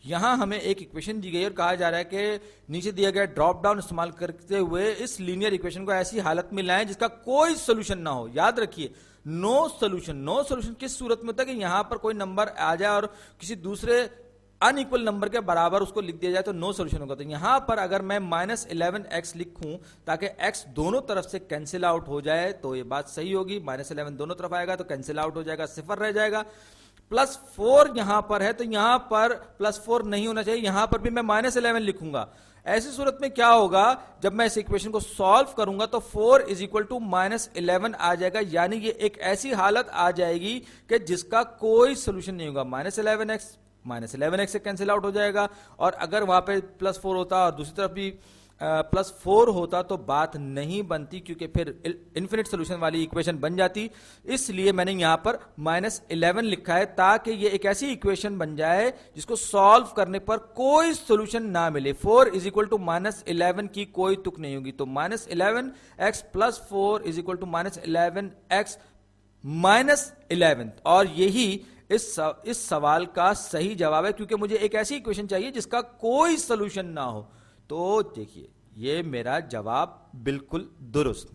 یہاں ہمیں ایک ایکویشن دی گئی اور کہا جا رہا ہے کہ نیچے دیا گیا ڈراپ ڈاؤن استعمال کرتے ہوئے اس لینئر ایکویشن کو ایسی حالت میں لائیں جس کا کوئی سولوشن نہ ہو. یاد رکھیے نو سولوشن کس صورت میں ہوتا ہے کہ یہاں پر کوئی نمبر آ جائے اور کسی دوسرے ان ایکول نمبر کے برابر اس کو لکھ دیا جائے تو نو سولوشن ہوگا. تو یہاں پر اگر میں -11x لکھوں تاکہ x دونوں طرف سے کینسل آؤٹ ہو جائے تو یہ بات صحیح ہوگی. -11 دونوں طرف آئے گا تو کینسل آؤٹ ہو جائے گا, صفر رہ جائے گا. +4 یہاں پر ہے تو یہاں پر +4 نہیں ہونا چاہیے, یہاں پر بھی میں -11 لکھوں گا. ایسی صورت میں کیا ہوگا جب میں اس ایکویشن کو سالو کروں گا تو 4 = -11 آ جائے گا, یعنی یہ ایک ایسی حالت آ جائے گی کہ جس کا کوئی سولوشن نہیں ہوگا. -11x سے کینسل آؤٹ ہو جائے گا, اور اگر وہاں پہ +4 ہوتا اور دوسری طرف بھی +4 ہوتا تو بات نہیں بنتی, کیونکہ پھر انفینٹ سولوشن والی ایکویشن بن جاتی. اس لیے میں نے یہاں پر -11 لکھا ہے تاکہ یہ ایک ایسی ایکویشن بن جائے جس کو سالو کرنے پر کوئی سولوشن نہ ملے. 4 = -11 کی کوئی تک نہیں ہوگی, تو -11x + 4 = -11x -11, اور یہی اس سوال کا صحیح جواب ہے, کیونکہ مجھے ایک ایسی ایکویشن چاہیے جس کا کوئی سولوشن نہ ہو. تو دیکھیے یہ میرا جواب بالکل درست.